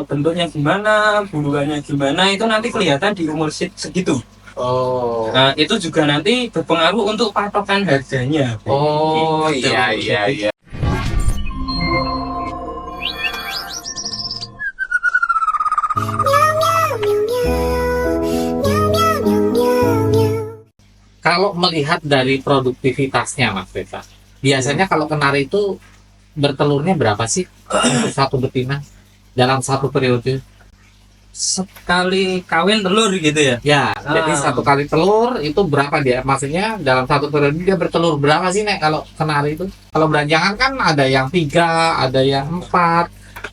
bentuknya gimana, buluannya gimana, itu nanti kelihatan di umur segitu. Oh. Nah, itu juga nanti berpengaruh untuk patokan harganya. Oh, Gitu. iya iya iya. Kalau melihat dari produktivitasnya, Mas Reza, biasanya kalau kenari itu bertelurnya berapa sih untuk satu betina dalam satu periode? Sekali kawin telur gitu ya. Ya, jadi satu kali telur itu berapa dia? Maksudnya dalam satu periode dia bertelur berapa sih, Nek, kalau kenari itu? Kalau beranjangan kan ada yang 3, ada yang 4,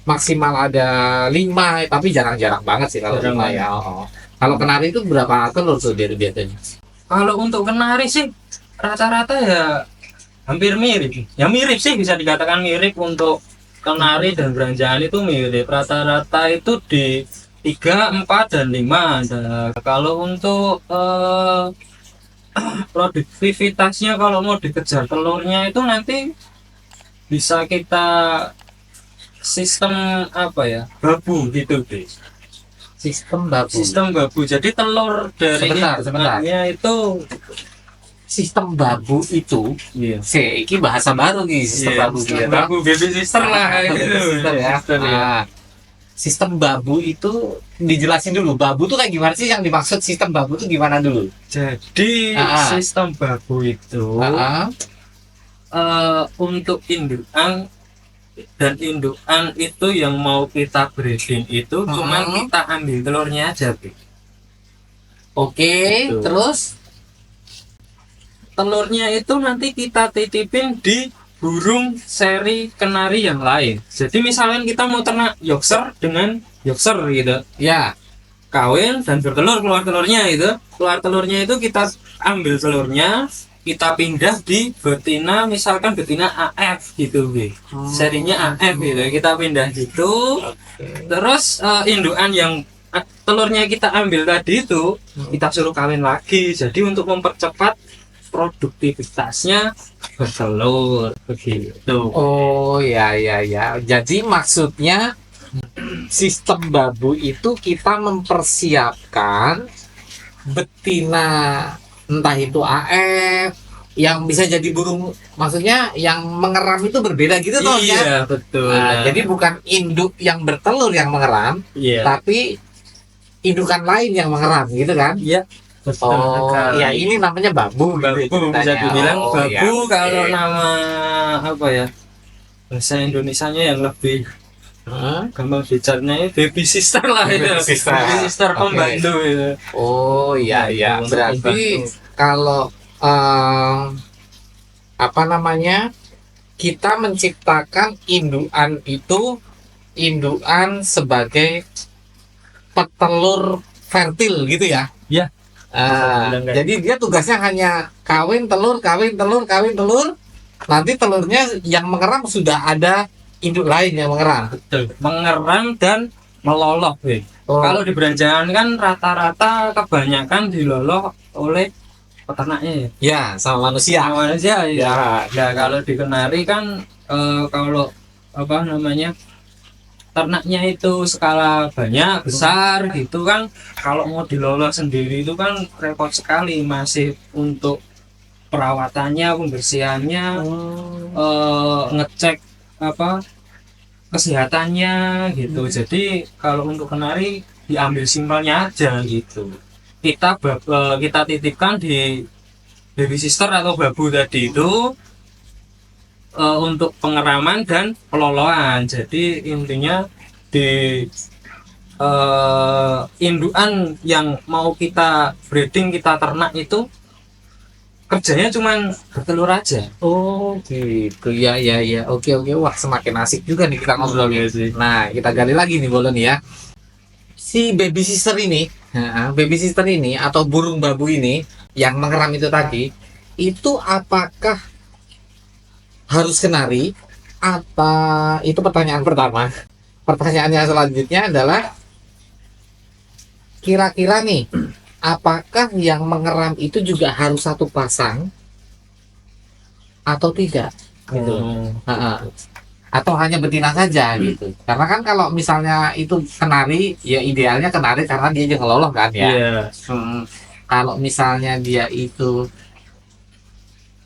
maksimal ada 5, tapi jarang-jarang banget sih kalau Jarang 5 ya. Oh. Kalau kenari itu berapa telur tuh dia biasanya? Kalau untuk kenari sih rata-rata ya hampir mirip. Ya mirip sih, bisa dikatakan mirip. Untuk kenari dan beranjangan itu mirip. Rata-rata itu di 3, 4, dan 5 ada. Kalau untuk produktivitasnya, kalau mau dikejar telurnya itu nanti bisa kita sistem apa ya, babu gitu deh. Sistem babu. Sistem babu, jadi telur dari Sebentar. induknya itu. Sistem babu itu, Iya. ini bahasa baru nih, sistem babu Sistem gitu. babu, baby sister lah gitu. Sister ya. Sister, ya. Nah, sistem babu itu dijelasin dulu. Babu tuh kayak gimana sih, yang dimaksud sistem babu itu gimana dulu? Jadi sistem babu itu untuk indukan, dan indukan itu yang mau kita breeding itu cuma kita ambil telurnya aja, Bi. Oke, Gitu. terus Telurnya itu nanti kita titipin di burung seri kenari yang lain. Jadi misalnya kita mau ternak Yorkshire dengan Yorkshire gitu, ya, kawin dan bertelur, keluar telurnya itu, kita ambil telurnya, kita pindah di betina, misalkan betina AF gitu, Bi. Serinya AF gitu, kita pindah gitu. Terus indukan yang telurnya kita ambil tadi itu kita suruh kawin lagi. Jadi untuk mempercepat produktivitasnya bertelur begitu. oh ya ya ya. Jadi maksudnya sistem babu itu kita mempersiapkan betina, entah itu AF yang bisa jadi burung, maksudnya yang mengeram itu berbeda gitu toh ya. Iya, betul. Nah, jadi bukan induk yang bertelur yang mengeram, Iya. tapi indukan lain yang mengeram gitu kan? Iya. Betul. Ya ini namanya babu. Babu gitu bisa ceritanya. dibilang Oh, babu. ya, Kalau oke. nama apa ya, bahasa Indonesianya yang lebih gampang dicaranya baby sister lah itu. Baby sister. Baby sister Oke. pembantu itu. Oh iya iya. Berarti kalau apa namanya, kita menciptakan indukan itu indukan sebagai petelur fertil gitu ya? Iya. Jadi dia tugasnya hanya kawin telur, kawin telur, kawin telur. Nanti telurnya yang mengeram sudah ada induk lain yang mengeram. Betul. Mengeram dan meloloh, Be. Oh. Kalau di beranjangan kan rata-rata kebanyakan diloloh oleh peternaknya ya. Ya, sama manusia. Sama manusia ya. Ya. Nah, kalau di kenari kan kalau apa namanya, ternaknya itu skala banyak besar gitu kan, kalau mau diloloh sendiri itu kan repot sekali, masih untuk perawatannya, pembersihannya, ngecek apa kesehatannya gitu. Jadi kalau untuk kenari diambil simpelnya aja gitu, kita titipkan di baby sister atau babu tadi itu untuk pengeraman dan pelolohan. Jadi intinya di indukan yang mau kita breeding, kita ternak itu kerjanya cuman bertelur aja. Oh gitu ya ya ya. Oke oke. Wah, semakin asik juga nih kita ngobrol Iya nih. sih. Nah, kita gali lagi nih Bolon ya. Si baby sister ini, atau burung babu ini yang mengeram itu tadi, itu apakah harus kenari? Apa itu pertanyaan pertama? Pertanyaannya selanjutnya adalah, kira-kira nih, apakah yang mengeram itu juga harus satu pasang atau tidak? Gitu. atau hanya betina saja gitu? Karena kan kalau misalnya itu kenari, ya idealnya kenari karena dia juga ngeloloh kan ya. Iya. Kalau misalnya dia itu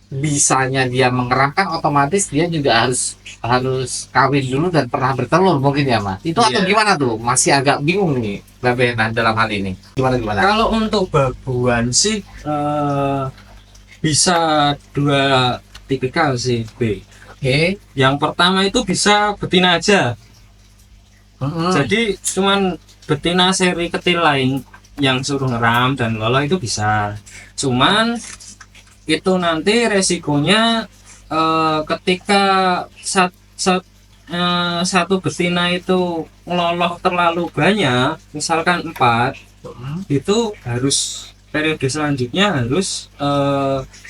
bisanya dia mengeram kan otomatis dia juga harus harus kawin dulu dan pernah bertelur mungkin ya Mas. Itu atau Iya. gimana tuh? Masih agak bingung nih Mbak Bena dalam hal ini. Gimana? Kalau untuk babuan sih bisa dua tipikal sih, B. Oke. Yang pertama itu bisa betina aja. Jadi cuman betina seri ketil lain yang suruh ngeram dan lolo itu bisa. Cuman itu nanti resikonya ketika satu betina itu ngeloloh terlalu banyak, misalkan 4, itu harus periode selanjutnya harus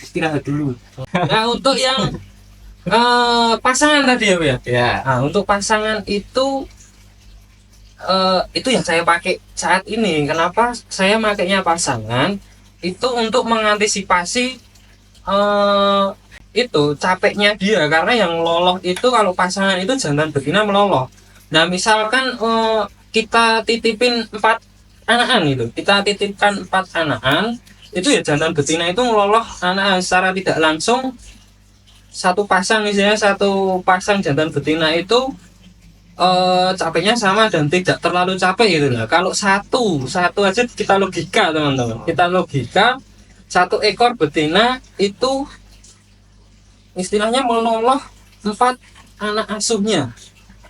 istirahat dulu. Nah untuk yang pasangan tadi ya, Bu, ya. Ya. Nah, untuk pasangan itu yang saya pakai saat ini. Kenapa saya makainya pasangan? Itu untuk mengantisipasi itu capeknya dia, karena yang loloh itu kalau pasangan itu jantan betina meloloh. Nah misalkan kita titipin 4 anakan itu, kita titipkan 4 anakan itu ya jantan betina itu meloloh anakan secara tidak langsung. Satu pasang misalnya, satu pasang jantan betina itu capeknya sama dan tidak terlalu capek gitu lah. Kalau satu aja kita logika teman-teman, kita logika 1 ekor betina itu istilahnya meloloh 4 anak asuhnya,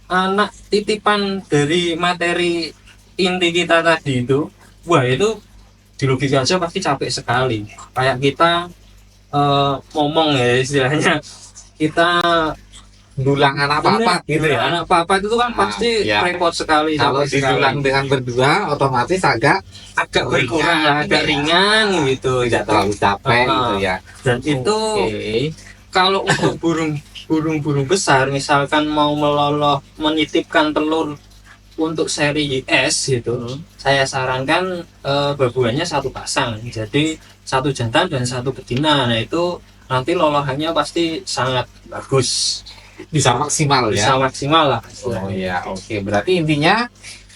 anak titipan dari materi inti kita tadi itu. Wah itu di logika aja pasti capek sekali. Kayak kita ngomong ya istilahnya, kita Dulang anak papat gitu ya. anak papat itu kan pasti ya. repot sekali. Kalau capek sekali. didulang dengan berdua otomatis agak berkurang lah, agak ringan gitu, tidak terlalu capek gitu ya. Dan itu kalau untuk burung besar misalkan mau meloloh menitipkan telur untuk seri S gitu, saya sarankan babuannya 1 pasang, jadi 1 jantan dan 1 betina. Nah itu nanti lolohannya pasti sangat bagus, bisa maksimal ya. bisa maksimal lah. Oh iya, oke. Berarti intinya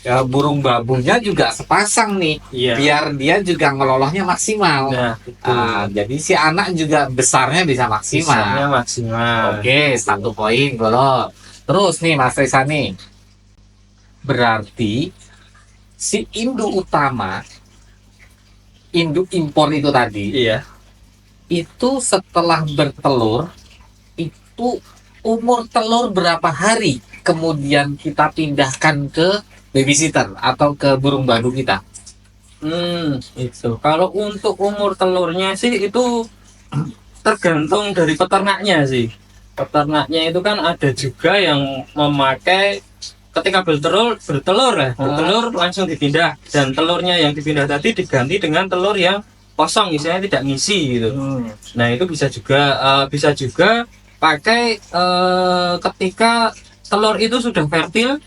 ya, burung babunya juga sepasang nih, Iya. biar dia juga ngelolohnya maksimal. Nah itu Jadi si anak juga besarnya bisa bisanya maksimal. maksimal. Oke, 1 poin Golo. Terus nih Mas Reza nih, berarti si induk utama, induk impor itu tadi, Iya. itu setelah bertelur, itu umur telur berapa hari kemudian kita pindahkan ke babysitter atau ke burung babu kita? Itu kalau untuk umur telurnya sih itu tergantung dari peternaknya sih. Peternaknya itu kan ada juga yang memakai ketika bertelur langsung dipindah, dan telurnya yang dipindah tadi diganti dengan telur yang kosong, misalnya tidak ngisi gitu. Nah itu bisa juga pakai ketika telur itu sudah fertil,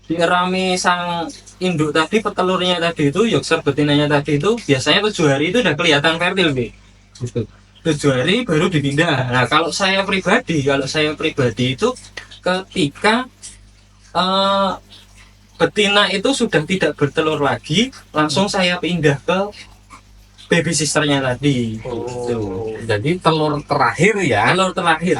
dierami sang induk tadi, petelurnya tadi itu, Yorkshire betinanya tadi itu biasanya 7 hari itu udah kelihatan fertil, gitu. 7 hari baru dipindah. Nah kalau saya pribadi itu ketika betina itu sudah tidak bertelur lagi, langsung saya pindah ke baby sisternya tadi. Jadi telur terakhir ya. Telur terakhir.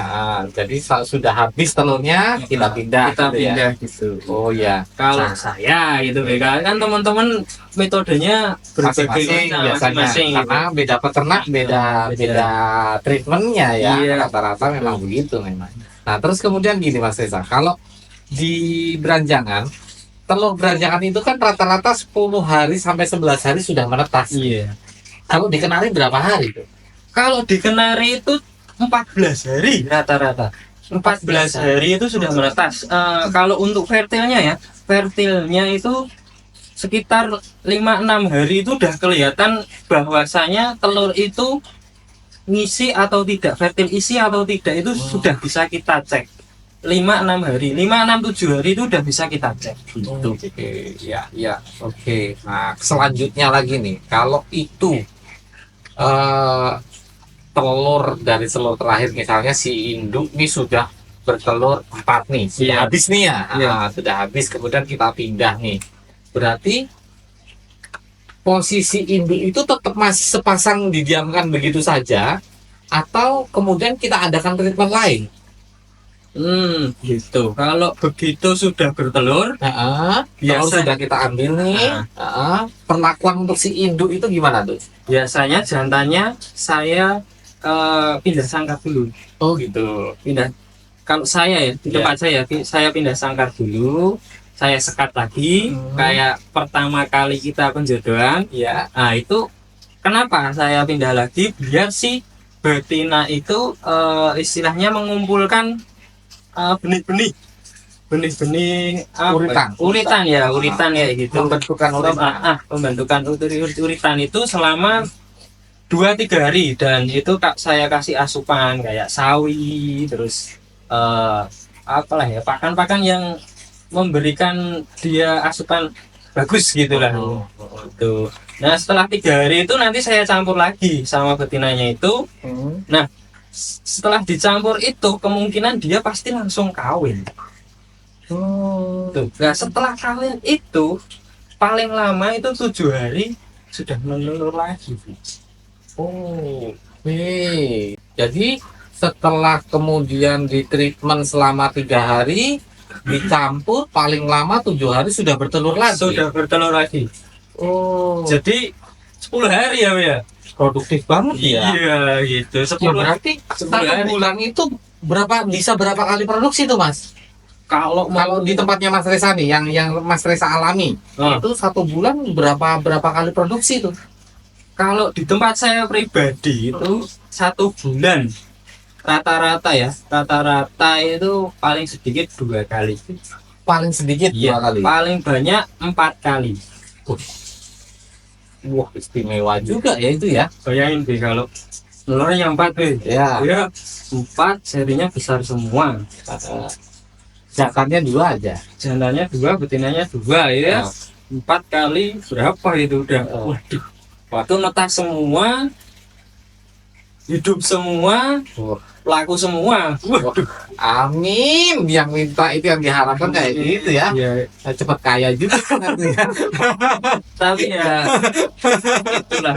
Jadi sudah habis telurnya kita pindah. Kita gitu ya? pindah gitu. Oh ya. Kalau saya gitu kan teman-teman metodenya Masing-masing biasanya karena beda peternak, beda treatmentnya ya. Iya. Rata-rata memang begitu memang. Nah terus kemudian gini Mas Reza, kalau di beranjangan, telur beranjangan itu kan rata-rata 10 hari sampai 11 hari sudah menetas. Iya. Kalau di kenari berapa hari tuh? Kalau di kenari itu 14 hari rata-rata. 14 hari itu sudah menetas. Kalau untuk fertilnya itu sekitar 5-6 hari itu udah kelihatan bahwasanya telur itu ngisi atau tidak, fertil isi atau tidak itu sudah bisa kita cek. 5-6 hari, 5-6-7 hari itu udah bisa kita cek. Gitu. Oke, ya, oke. Nah, selanjutnya lagi nih, kalau itu telur dari telur terakhir misalnya si induk ini sudah bertelur 4 nih, sudah Iya. habis nih ya. Iya. Sudah habis, kemudian kita pindah nih. Berarti posisi induk itu tetap masih sepasang didiamkan begitu saja, atau kemudian kita adakan treatment lain? Gitu. Kalau begitu sudah bertelur, Kalau biasa sudah kita ambil nih, perlakuan untuk si induk itu gimana tuh? biasanya jantannya saya pindah sangkar dulu. Oh gitu. Pindah. Kalau saya ya, di Iya. tempat saya pindah sangkar dulu, saya sekat lagi, kayak pertama kali kita penjodohan. Ya. Nah itu kenapa saya pindah lagi? Biar si betina itu istilahnya mengumpulkan benih-benih uritan ya, uritan ya gitu. Pembentukan uritan. Pembentukan uritan itu selama 2-3 hari, dan itu saya kasih asupan kayak sawi, terus apalah ya, pakan-pakan yang memberikan dia asupan bagus gitulah. Itu. Nah setelah 3 hari itu nanti saya campur lagi sama betinanya itu. Nah setelah dicampur itu kemungkinan dia pasti langsung kawin. Tuh. Nah setelah kawin itu paling lama itu 7 hari sudah menelur lagi. Jadi setelah kemudian di treatment selama 3 hari, dicampur paling lama 7 hari sudah bertelur lagi. Sudah bertelur lagi. Jadi 10 hari ya. Produktif banget ya. Iya gitu. 10 Ya, berarti 10 satu hari. bulan itu bisa berapa kali produksi tuh Mas? Kalau Kalau di tempatnya Mas Resa nih, yang Mas Resa alami, itu 1 bulan berapa kali produksi tuh? Kalau di tempat saya pribadi itu 1 bulan rata-rata itu paling sedikit 2 kali. Paling sedikit 2 kali. Paling banyak 4 kali. Wah, istimewa juga ya itu ya. Bayangin deh kalau telurnya 4 deh. Ya. Ya 4, serinya besar semua. Jantannya 2 aja. Jantannya 2, betinanya 2 ya. 4 kali berapa itu udah. Waduh. Waktu netas semua, hidup semua, laku semua. Waduh. Amin, yang minta itu yang diharapkan kayak gitu ya. Ya, Cepat kaya juga nanti ya. tapi ya itulah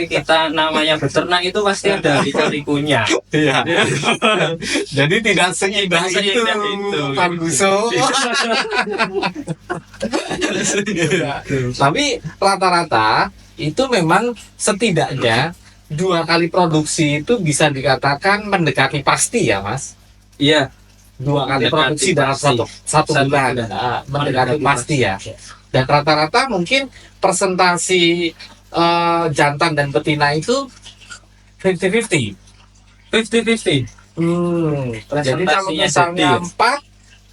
kita namanya beternak itu pasti ada lika-likunya. Iya. Jadi tidak seindah itu, Pak Guso. Tapi rata-rata itu memang setidaknya 2 kali produksi itu bisa dikatakan mendekati pasti ya Mas. Iya. 2 kali Mendekati produksi dalam pasti. satu bulan. Mendekati pasti ya. Dan rata-rata mungkin presentasi jantan dan betina itu 50-50. 50-50. Jadi kalau Presentasinya misalnya jadi. 4,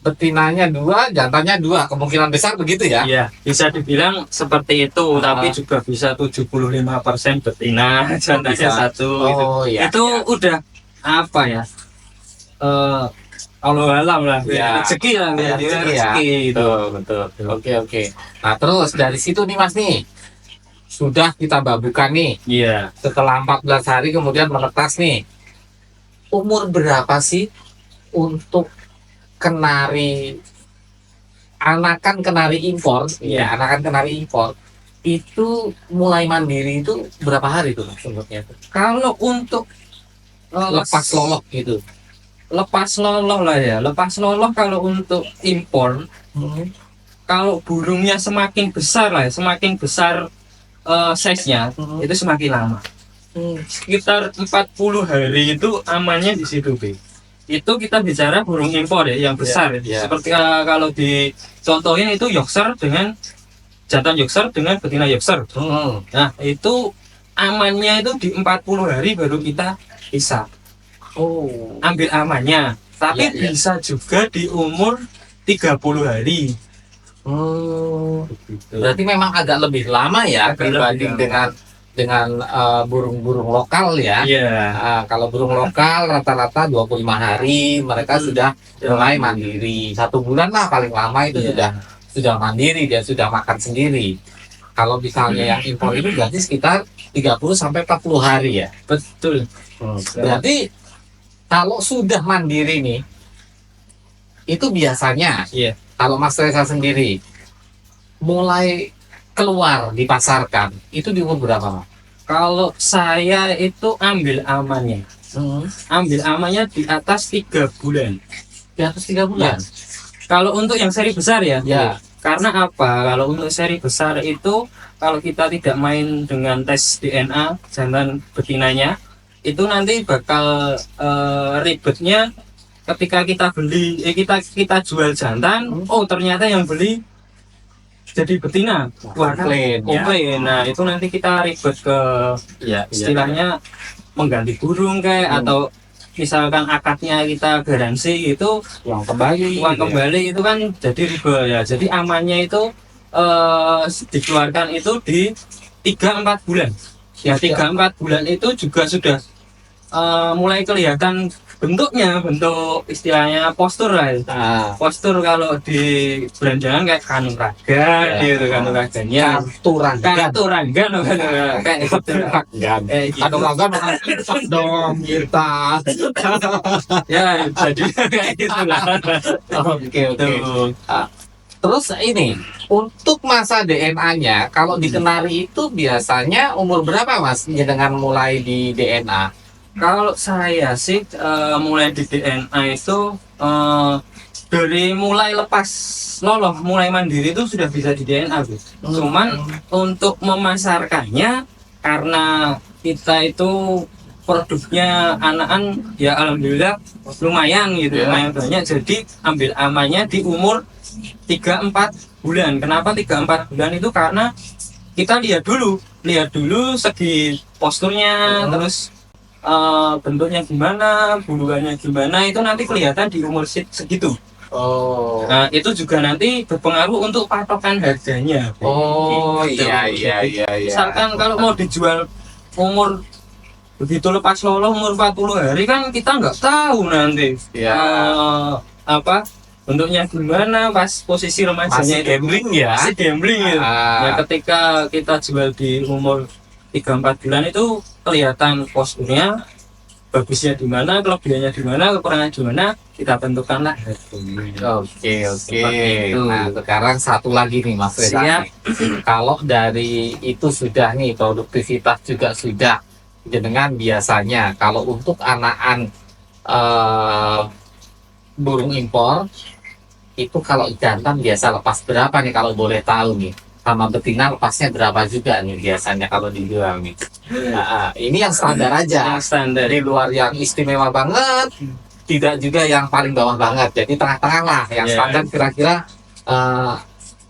betinanya 2, jantannya 2, kemungkinan besar begitu ya. Iya, bisa dibilang seperti itu, tapi juga bisa 75% betina, jantannya Bisa. 1 gitu. Iya. Itu udah apa ya? Allah alam lah, Ya. rezeki lah, Ya, rezeki ya. itu. Betul. Oke. Nah terus dari situ nih Mas nih, sudah kita babukan nih. Iya. Setelah 14 hari kemudian menetas nih. Umur berapa sih untuk anakan kenari impor? Ya, anakan kenari impor itu mulai mandiri itu berapa hari tuh Mas umurnya? Kalau untuk Lepas loloh gitu. lepas loloh lah ya, lepas loloh kalau untuk impor, kalau burungnya semakin besar lah, semakin besar size-nya, itu semakin lama. Sekitar 40 hari itu amannya di situ, B. Itu kita bicara burung impor ya, yang besar. Ya. Seperti kalau dicontohin itu Yorkshire dengan jantan Yorkshire dengan betina Yorkshire. Nah, itu amannya itu di 40 hari baru kita bisa ambil amannya. Tapi Ya. bisa juga di umur 30 hari. Berarti memang agak lebih lama ya Agak dibanding lebih lama. dengan burung-burung lokal ya. Iya. Kalau burung lokal rata-rata 25 hari mereka sudah mulai mandiri. 1 bulan lah paling lama itu Iya. sudah mandiri, dia sudah makan sendiri. Kalau misalnya yang impor itu berarti sekitar 30 sampai 40 hari ya. Betul. Berarti kalau sudah mandiri nih, itu biasanya Iya. kalau Mas Reza sendiri mulai keluar dipasarkan itu di umur berapa, Mas? Kalau saya itu ambil amannya. Ambil amannya di atas 3 bulan. Di atas 3 bulan. Kalau untuk yang seri besar ya. Ya. Karena apa? Kalau untuk seri besar itu kalau kita tidak main dengan tes DNA jantan betinanya, itu nanti bakal ribetnya ketika kita beli kita jual jantan, oh ternyata yang beli jadi betina. Wah, kan Komplain, ya. komplain. Nah, itu nanti kita ribet ke Ya, istilahnya mengganti burung kayak atau misalkan akadnya kita garansi itu uang kembali. uang kembali itu kan jadi riba ya. Jadi amannya itu dikeluarkan itu di 3-4 bulan. Ya 3-4 bulan itu juga sudah mulai kelihatan bentuk istilahnya postur lah. Nah, Postur kalau di belanjangan kayak kanuragan gitu, kanuraganya kanuragan kayak gitu. Kayak gitu. Kanuragan dong kita. Ya jadi kayak gitu lah. Oke. Tuh. Terus ini untuk masa DNA-nya kalau dikenali itu biasanya umur berapa, Mas? Ya, dengan mulai di DNA. Kalau saya sih mulai di DNA itu dari mulai lepas loloh, mulai mandiri itu sudah bisa di DNA, Bu. Cuman untuk memasarkannya karena kita itu produknya anakan ya alhamdulillah lumayan gitu, lumayan banyak. Jadi ambil amannya di umur 3-4 bulan. Kenapa 3-4 bulan itu? Karena kita lihat dulu segi posturnya, terus bentuknya gimana, buluannya gimana, itu nanti kelihatan di umur segitu. Oh. Nah, itu juga nanti berpengaruh untuk patokan harganya. Oh, Gitu. iya. Misalkan kalau mau dijual umur begitu lepas loloh umur 40 hari kan kita nggak tahu nanti Ya. apa bentuknya gimana pas posisi remajanya Masih gambling ya. masih gambling gitu. Nah, ketika kita jual di umur 3-4 bulan itu kelihatan posturnya bagusnya di mana, kelebihannya di mana, kekurangannya di mana, kita tentukanlah harganya. Oke. Seperti itu. Nah, sekarang satu lagi nih, Mas Reza. Siap. Kalau dari itu sudah nih, produktivitas juga sudah. Dengan biasanya kalau untuk anakan burung impor itu kalau jantan biasa lepas berapa nih kalau boleh tahu nih? Sama betina lepasnya berapa juga nih biasanya kalau dijual nih? Nah, ini yang standar aja. Yang standar. Dari luar yang istimewa banget, tidak juga yang paling bawah banget. Jadi tengah-tengah lah. Yang Yeah. standar kira-kira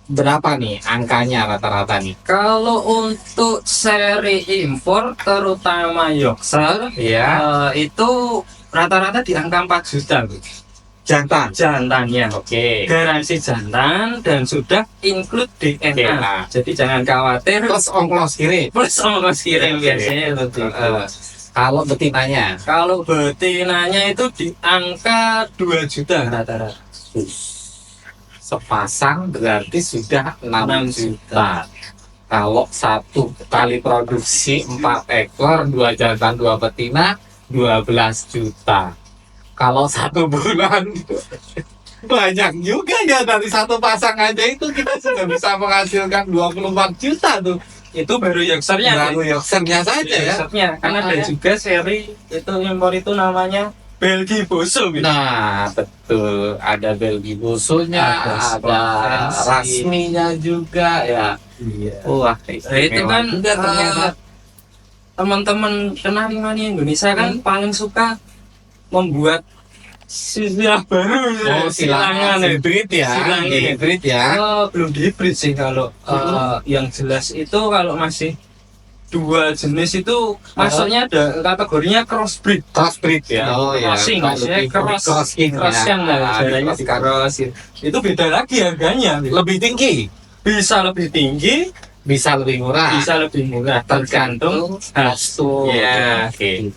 berapa nih angkanya rata-rata nih? Kalau untuk seri impor terutama Yorkshire Ya, itu rata-rata di angka 4 juta, Bu. jantan. Jantannya. Oke. Garansi jantan dan sudah include DNA. DNA. Jadi jangan khawatir Plus ongkos kirim. plus ongkos kirim Oke. biasanya seperti itu. Kalau betinanya, Kalau betinanya itu di angka 2 juta rata-rata. sepasang berarti sudah 6 6 juta. Kalau satu kali produksi 4 ekor, 2 jantan 2 betina, 12 juta. Kalau 1 bulan banyak juga ya, dari satu pasang aja itu kita sudah bisa menghasilkan 24 juta tuh. Itu baru Yorkshire-nya. Baru Yorkshire-nya saja ya. Yorkshire-nya. Kan ada juga seri itu impor itu namanya Belgi Boso gitu. Nah, betul. Ada Belgi Bosonya, ada Sponsensi. rasminya juga ya. Iya. Wah, Nah, itu kan juga ternyata. teman-teman kenari mania Indonesia kan paling suka membuat silah baru Silangan hybrid ya. Silangan. Hybrid ya. Belum di hybrid sih kalau yang jelas itu kalau masih dua jenis itu masuknya ada kategorinya crossbreed. Crossbreed ya. Oh ya. Crossing maksudnya Crossing crossing ya. lah caranya di cross itu beda lagi harganya, Lebih tinggi, bisa lebih tinggi bisa lebih murah. bisa lebih murah tergantung hasil. Ya. Oke.